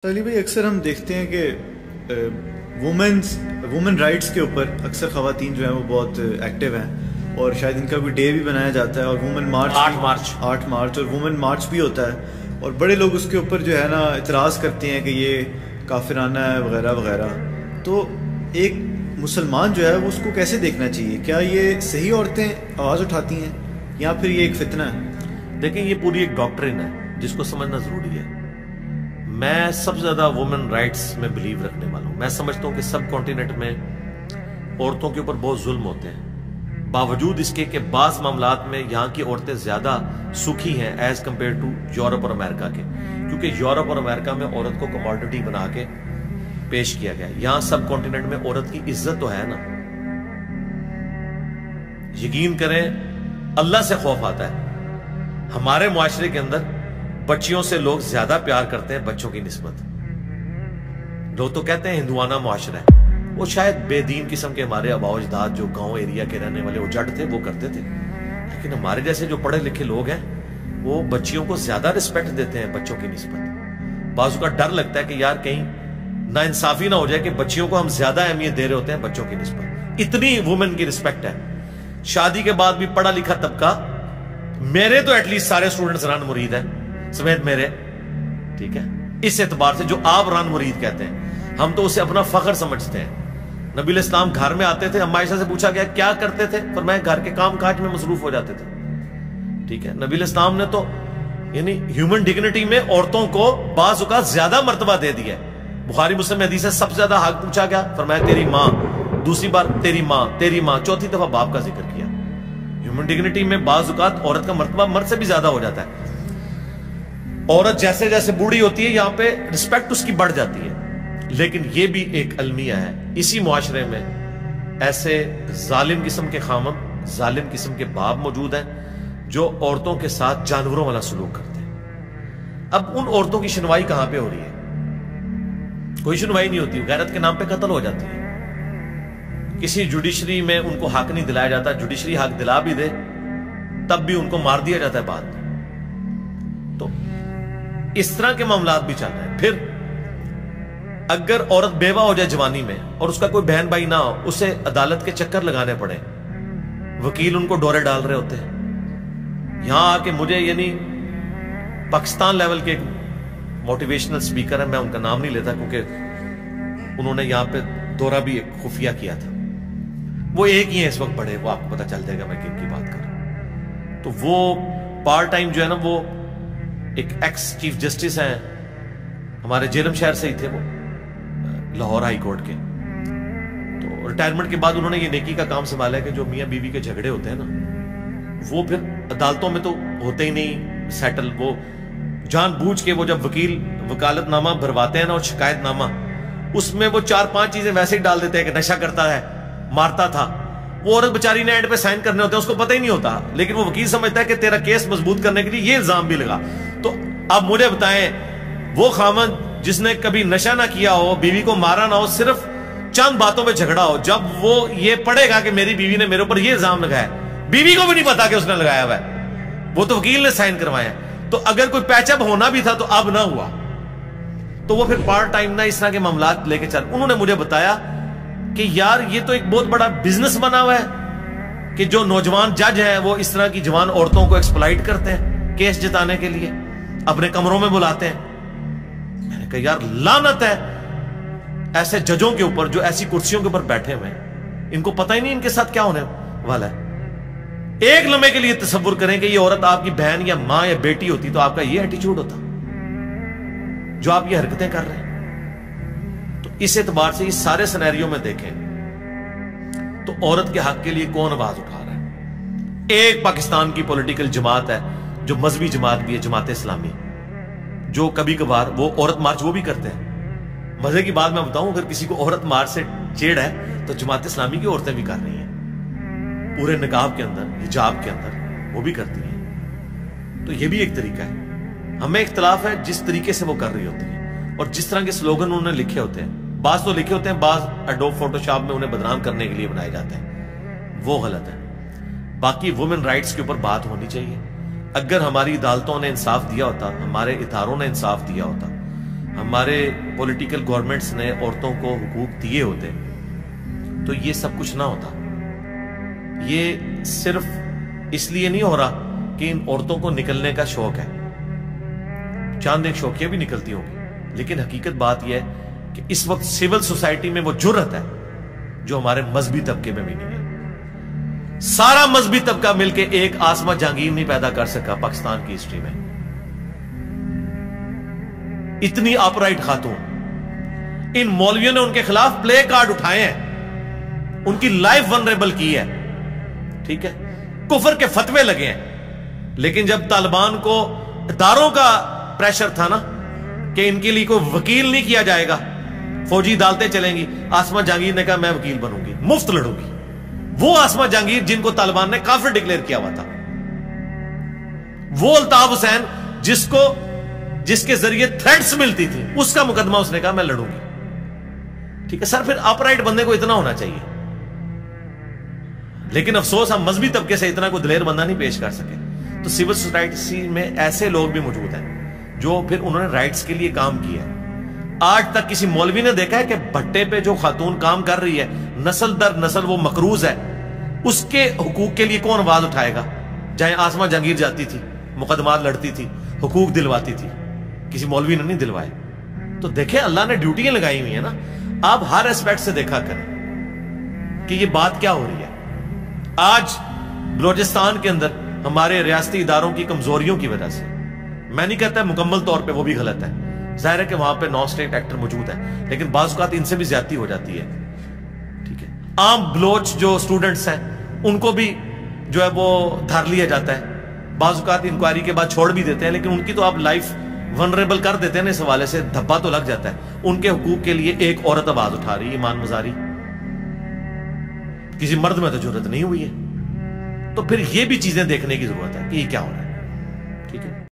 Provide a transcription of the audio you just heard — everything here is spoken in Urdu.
علی بھائی، اکثر ہم دیکھتے ہیں کہ وومن رائٹس کے اوپر اکثر خواتین جو ہیں وہ بہت ایکٹیو ہیں، اور شاید ان کا بھی ڈے بھی بنایا جاتا ہے، اور وومن مارچ 8 مارچ اور وومن مارچ بھی ہوتا ہے، اور بڑے لوگ اس کے اوپر جو ہے نا اعتراض کرتے ہیں کہ یہ کافرانہ ہے وغیرہ وغیرہ. تو ایک مسلمان جو ہے وہ اس کو کیسے دیکھنا چاہیے؟ کیا یہ صحیح عورتیں آواز اٹھاتی ہیں یا پھر یہ ایک فتنہ ہے؟ دیکھیں، یہ پوری ایک ڈاکٹرن ہے جس کو سمجھنا ضروری ہے. میں سب سے زیادہ وومن رائٹس میں بلیو رکھنے والا ہوں. میں سمجھتا ہوں کہ سب کانٹیننٹ میں عورتوں کے اوپر بہت ظلم ہوتے ہیں، باوجود اس کے کہ بعض معاملات میں یہاں کی عورتیں زیادہ سکھی ہیں ایز کمپیئر ٹو یورپ اور امریکہ کے، کیونکہ یورپ اور امریکہ میں عورت کو کموڈٹی بنا کے پیش کیا گیا. یہاں سب کانٹیننٹ میں عورت کی عزت تو ہے نا. یقین کریں، اللہ سے خوف آتا ہے. ہمارے معاشرے کے اندر بچیوں سے لوگ زیادہ پیار کرتے ہیں بچوں کی نسبت. لوگ تو کہتے ہیں ہندوانہ معاشرہ ہے، وہ شاید بے دین قسم کے ہمارے آباء و اجداد جو گاؤں ایریا کے رہنے والے وہ جٹ تھے وہ کرتے تھے، لیکن ہمارے جیسے جو پڑھے لکھے لوگ ہیں وہ بچیوں کو زیادہ رسپیکٹ دیتے ہیں بچوں کی نسبت. بعضوں کا ڈر لگتا ہے کہ یار کہیں نا انصافی نہ ہو جائے کہ بچیوں کو ہم زیادہ اہمیت دے رہے ہوتے ہیں بچوں کی نسبت. اتنی وومن کی رسپیکٹ ہے. شادی کے بعد بھی پڑھا لکھا طبقہ، میرے تو ایٹ لیسٹ سارے اسٹوڈنٹس ران مرید ہیں سمیت میرے، ٹھیک ہے، اس اعتبار سے جو آپ ران مرید کہتے ہیں ہم تو اسے اپنا فخر سمجھتے ہیں. نبی علیہ السلام گھر میں آتے تھے، اما عائشہ سے پوچھا گیا کیا کرتے تھے، فرمایا گھر کے کام کاج میں مصروف ہو جاتے تھے. ٹھیک ہے، نبی علیہ السلام نے تو یعنی ہیومن ڈگنیٹی میں عورتوں کو بعض اوقات زیادہ مرتبہ دے دیا ہے. بخاری مسلم میں حدیث ہے سب سے زیادہ حق پوچھا گیا، فرمایا تیری ماں، دوسری بار تیری ماں، چوتھی دفعہ باپ کا ذکر کیا. ہیومن ڈگنیٹی میں بعض اوقات عورت کا مرتبہ مرد سے بھی زیادہ ہو جاتا ہے. عورت جیسے جیسے بوڑھی ہوتی ہے یہاں پہ رسپیکٹ اس کی بڑھ جاتی ہے. لیکن یہ بھی ایک المیہ ہے، اسی معاشرے میں ایسے ظالم قسم کے خامن، ظالم قسم کے باپ موجود ہیں جو عورتوں کے ساتھ جانوروں والا سلوک کرتے ہیں. اب ان عورتوں کی شنوائی کہاں پہ ہو رہی ہے؟ کوئی شنوائی نہیں ہوتی. غیرت کے نام پہ قتل ہو جاتی ہے. کسی جوڈیشری میں ان کو حق نہیں دلایا جاتا. جوڈیشری حق دلا بھی دے تب بھی ان کو مار دیا جاتا ہے بعد میں. تو اس طرح کے معاملات بھی چل رہے ہیں. پھر اگر عورت بیوہ ہو جائے جوانی میں اور اس کا کوئی بہن بھائی نہ ہو، اسے عدالت کے چکر لگانے پڑے، وکیل ان کو ڈورے ڈال رہے ہوتے ہیں. یہاں آ کے مجھے یعنی پاکستان لیول کے ایک موٹیویشنل سپیکر ہے، میں ان کا نام نہیں لیتا کیونکہ انہوں نے یہاں پہ دورہ بھی ایک خفیہ کیا تھا. وہ ایک ہی ہیں اس وقت بڑے، وہ آپ کو پتا چل جائے گا میں کن کی بات کر رہا ہوں. تو وہ پارٹ ٹائم جو ہے نا، وہ ایک ایکس چیف جسٹس ہیں، ہمارے جیلم شہر سے ہی تھے، وہ لاہور ہائی کورٹ کے. تو ریٹائرمنٹ کے بعد انہوں نے یہ نیکی کا کام سنبھالا ہے کہ جو میاں بیوی کے جھگڑے ہوتے ہیں نا، وہ پھر عدالتوں میں تو ہوتے ہی نہیں سیٹل. وہ جان بوجھ کے وہ جب وکیل وکالت نامہ بھرواتے ہیں نا اور شکایت نامہ، اس میں وہ 4-5 چیزیں ویسے ہی ڈال دیتے ہیں کہ نشہ کرتا ہے، مارتا تھا. وہ عورت بچاری نے اینڈ پہ سائن کرنے ہوتے ہیں، اس کو پتہ ہی نہیں ہوتا، لیکن وہ وکیل سمجھتا ہے کہ تیرا کیس مضبوط کرنے کے لیے یہ الزام بھی لگا. تو اب مجھے بتائیں، وہ خامن جس نے کبھی نشہ نہ کیا ہو، بیوی کو مارا نہ ہو، صرف چند باتوں پہ جھگڑا ہو، جب وہ یہ پڑھے گا کہ میری بیوی نے میرے اوپر یہ الزام لگایا، بیوی کو بھی نہیں پتا کہ اس نے لگایا ہوا ہے، وہ تو وکیل نے سائن کروایا. تو اگر کوئی پیچ اپ ہونا بھی تھا تو اب نہ ہوا. تو وہ پھر پارٹ ٹائم نہ اس طرح کے معاملات لے کے چل. انہوں نے مجھے بتایا کہ یار یہ تو ایک بہت بڑا بزنس بنا ہوا ہے کہ جو نوجوان جج ہیں وہ اس طرح کی جوان عورتوں کو ایکسپلائٹ کرتے ہیں کیس جتانے کے لیے، اپنے کمروں میں بلاتے ہیں. میں نے کہا یار لعنت ہے ایسے ججوں کے اوپر جو ایسی کرسیوں کے اوپر بیٹھے ہوئے ہیں، ان کو پتہ ہی نہیں ان کے ساتھ کیا ہونے والا ہے. ایک لمحے کے لیے تصور کریں کہ یہ عورت آپ کی بہن یا ماں یا بیٹی ہوتی تو آپ کا یہ ایٹیچیوڈ ہوتا جو آپ یہ حرکتیں کر رہے ہیں. تو اس اعتبار سے اس سارے سینیریو میں دیکھیں تو عورت کے حق کے لیے کون آواز اٹھا رہا ہے؟ ایک پاکستان کی پولیٹیکل جماعت ہے جو مذہبی جماعت بھی ہے، جماعت اسلامی، جو کبھی کبھار وہ عورت مارچ وہ بھی کرتے ہیں. مزے کی بات میں بتاؤں، اگر کسی کو عورت مارچ سے چیڑ ہے تو جماعت اسلامی کی عورتیں بھی کر رہی ہیں، پورے نقاب کے اندر، حجاب کے اندر وہ بھی کرتی ہیں. تو یہ بھی ایک طریقہ ہے. ہمیں اختلاف ہے جس طریقے سے وہ کر رہی ہوتی ہیں اور جس طرح کے سلوگن انہوں نے لکھے ہوتے ہیں. بعض تو لکھے ہوتے ہیں، بعض ایڈوب فوٹو شاپ میں انہیں بدنام کرنے کے لیے بنائے جاتے ہیں، وہ غلط ہے. باقی وومن رائٹس کے اوپر بات ہونی چاہیے. اگر ہماری عدالتوں نے انصاف دیا ہوتا، ہمارے اداروں نے انصاف دیا ہوتا، ہمارے پولیٹیکل گورنمنٹس نے عورتوں کو حقوق دیے ہوتے تو یہ سب کچھ نہ ہوتا. یہ صرف اس لیے نہیں ہو رہا کہ ان عورتوں کو نکلنے کا شوق ہے. چاند ایک شوقیاں بھی نکلتی ہوں گی، لیکن حقیقت بات یہ ہے کہ اس وقت سول سوسائٹی میں وہ جرأت ہے جو ہمارے مذہبی طبقے میں بھی نہیں ہے. سارا مذہبی طبقہ مل کے ایک آسمہ جہانگیر نہیں پیدا کر سکا پاکستان کی ہسٹری میں. اتنی آپرائٹ خاتون. ان مولویوں نے ان کے خلاف پلے کارڈ اٹھائے ہیں، ان کی لائف ونریبل کی ہے، ٹھیک ہے، کفر کے فتوے لگے ہیں. لیکن جب طالبان کو اداروں کا پریشر تھا نا کہ ان کے لیے کوئی وکیل نہیں کیا جائے گا، فوجی عدالتیں چلیں گی، آسمہ جہانگیر نے کہا میں وکیل بنوں گی، مفت لڑوں گی. وہ آسمہ جہانگیر جن کو طالبان نے کافر ڈکلیئر کیا ہوا تھا، وہ الطاف حسین جس کے ذریعے تھریٹس ملتی تھی، اس کا مقدمہ اس نے کہا میں لڑوں گی. ٹھیک ہے سر، پھر اپرائٹ بندے کو اتنا ہونا چاہیے. لیکن افسوس ہم مذہبی طبقے سے اتنا کوئی دلیر بندہ نہیں پیش کر سکے. تو سول سوسائٹی میں ایسے لوگ بھی موجود ہیں جو پھر انہوں نے رائٹس کے لیے کام کیا ہے. آج تک کسی مولوی نے دیکھا ہے کہ بھٹے پہ جو خاتون کام کر رہی ہے، نسل در نسل وہ مقروض ہے، اس کے حقوق کے لیے کون آواز اٹھائے گا؟ جہاں آسمہ جہانگیر جاتی تھی، مقدمات لڑتی تھی، حقوق دلواتی تھی، کسی مولوی نے نہیں دلوائے. تو دیکھیں اللہ نے ڈیوٹیاں لگائی ہوئی ہیں نا. آپ ہر ایسپیکٹ سے دیکھا کریں کہ یہ بات کیا ہو رہی ہے. آج بلوچستان کے اندر ہمارے ریاستی اداروں کی کمزوریوں کی وجہ سے، میں نہیں کہتا مکمل طور پہ وہ بھی غلط ہے، ظاہر ہے کہ وہاں پہ نان اسٹیٹ ایکٹر موجود ہیں، لیکن بعض اوقات ان سے بھی زیادتی ہو جاتی ہے. ٹھیک ہے، عام بلوچ جو اسٹوڈنٹس ہیں ان کو بھی جو ہے وہ دھر لیا جاتا ہے، بعض اوقات انکوائری کے بعد چھوڑ بھی دیتے ہیں، لیکن ان کی تو آپ لائف ونریبل کر دیتے ہیں نا. اس حوالے سے دھبا تو لگ جاتا ہے. ان کے حقوق کے لیے ایک عورت آواز اٹھا رہی ہے، ایمان مزاری. کسی مرد میں تو جرأت نہیں ہوئی ہے. تو پھر یہ بھی چیزیں دیکھنے کی ضرورت ہے کہ یہ کیا ہو رہا ہے. ٹھیک ہے.